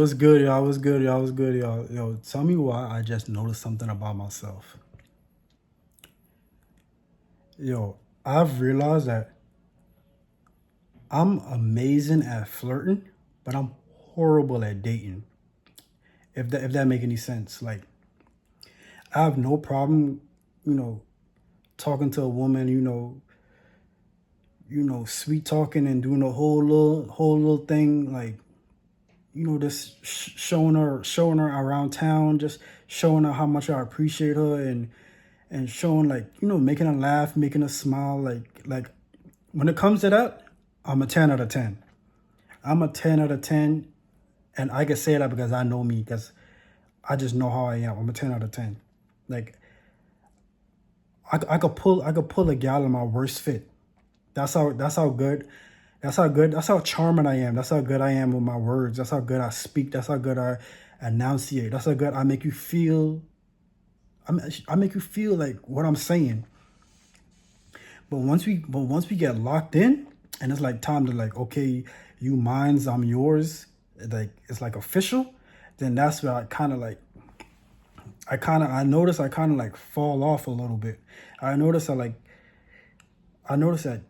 What's good, y'all? What's good, y'all? What's good, y'all? Yo, tell me why I just noticed something about myself. Yo, I've realized that I'm amazing at flirting, but I'm horrible at dating. If that make any sense. Like, I have no problem, you know, talking to a woman, sweet talking and doing a whole little thing, like, just showing her around town, just showing her how much I appreciate her, and showing, like, making her laugh, making her smile. Like when it comes to that, I'm a 10 out of 10. I'm a 10 out of 10, and I can say that because I know me, because I just know how I am. I'm a 10 out of 10. Like, I could pull a gal in my worst fit. That's how charming I am. That's how good I am with my words. That's how good I speak. That's how good I enunciate. That's how good I make you feel. I make you feel like what I'm saying. But once we get locked in, and it's like time to, like, okay, you mine's, I'm yours, like it's like official, then that's where I notice I kind of like fall off a little bit. I notice I notice that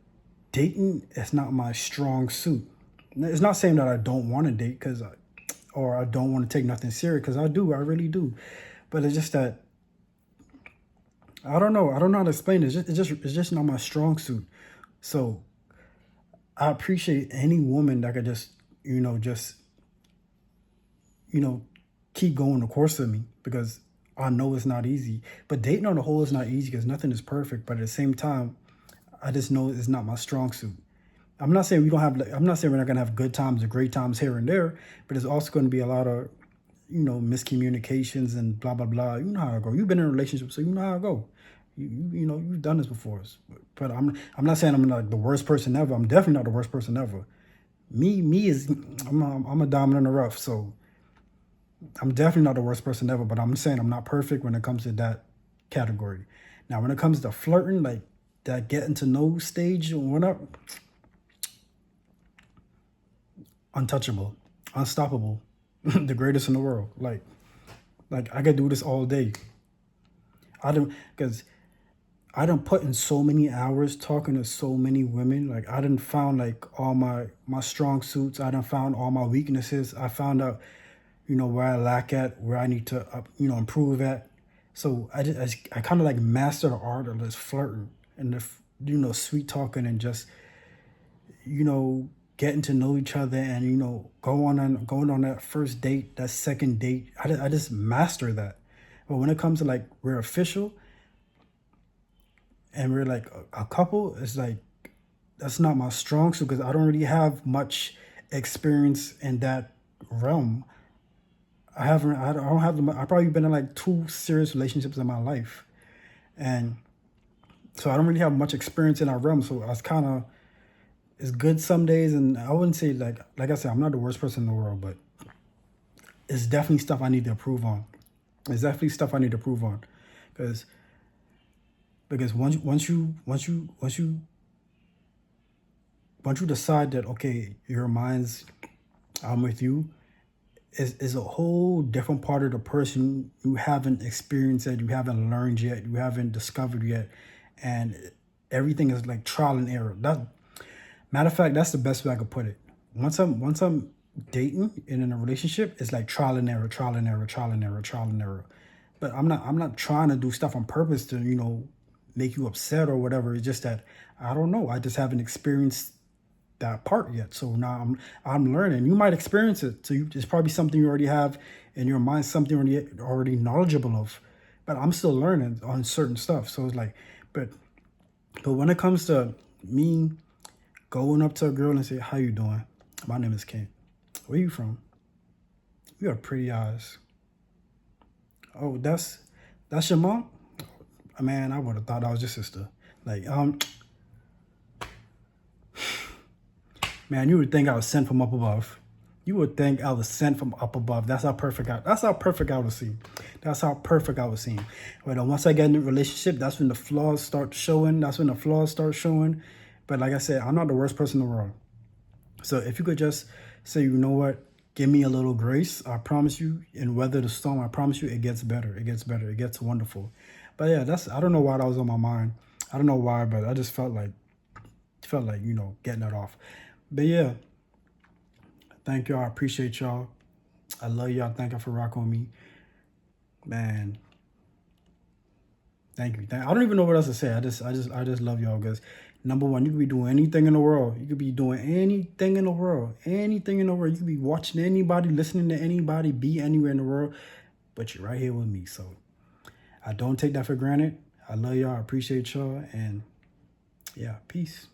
dating is not my strong suit. It's not saying that I don't want to date, or I don't want to take nothing serious, because I do, I really do. But it's just that I don't know how to explain it. It's just not my strong suit. So I appreciate any woman that could just you know keep going the course of me, because I know it's not easy. But dating on the whole is not easy, because nothing is perfect. But at the same time, I just know it's not my strong suit. I'm not saying we don't have. I'm not saying we're not gonna have good times or great times here and there, but there's also going to be a lot of miscommunications and blah blah blah. You know how it go. You've been in a relationship, so you know how it go. You've done this before. But I'm not saying I'm like the worst person ever. I'm definitely not the worst person ever. Me is I'm a diamond in the rough, so I'm definitely not the worst person ever. But I'm saying I'm not perfect when it comes to that category. Now, when it comes to flirting, like that getting to know stage or whatever, untouchable, unstoppable, the greatest in the world. Like I could do this all day. I don't because I done put in so many hours talking to so many women. Like, I done found like all my strong suits. I done found all my weaknesses. I found out where I lack at, where I need to improve at. So I kind of like master the art of this flirting and the sweet talking, and just you know getting to know each other, and going on that first date, that second date. I just master that. But when it comes to, like, we're official and we're like a couple, it's like that's not my strong suit, because I don't really have much experience in that realm. I don't have I've probably been in like two serious relationships in my life, and so I don't really have much experience in that realm. So I was kind of it's good some days, and I wouldn't say, like I said, I'm not the worst person in the world, but it's definitely stuff I need to improve on. It's definitely stuff I need to improve on, because once you decide that, okay, your mind's, I'm with you, is a whole different part of the person you haven't experienced yet, you haven't learned yet, you haven't discovered yet, and everything is like trial and error. That Matter of fact, that's the best way I could put it. Once I'm dating and in a relationship, it's like trial and error, trial and error, trial and error, trial and error. But I'm not trying to do stuff on purpose to make you upset or whatever. It's just that I don't know. I just haven't experienced that part yet. So now I'm learning. You might experience it. So it's probably something you already have in your mind, something already knowledgeable of. But I'm still learning on certain stuff. So it's like, but when it comes to me going up to a girl and say, "How you doing? My name is Ken. Where you from? You have pretty eyes. Oh, that's your mom? Man, I would have thought that was your sister. Like, man, you would think I was sent from up above. You would think I was sent from up above. That's how perfect I was seen. That's how perfect I was seen. But then once I get in a relationship, that's when the flaws start showing. That's when the flaws start showing. But like I said, I'm not the worst person in the world. So if you could just say, you know what, give me a little grace. I promise you, and weather the storm. I promise you, it gets better. It gets better. It gets wonderful. But yeah, I don't know why that was on my mind. I don't know why, but I just felt like getting it off. But yeah, thank y'all. I appreciate y'all. I love y'all. Thank y'all for rocking with me, man. Thank you. I don't even know what else to say. I just love y'all because number one, you could be doing anything in the world. You could be doing anything in the world. Anything in the world. You could be watching anybody, listening to anybody, be anywhere in the world, but you're right here with me. So I don't take that for granted. I love y'all. I appreciate y'all. And yeah, peace.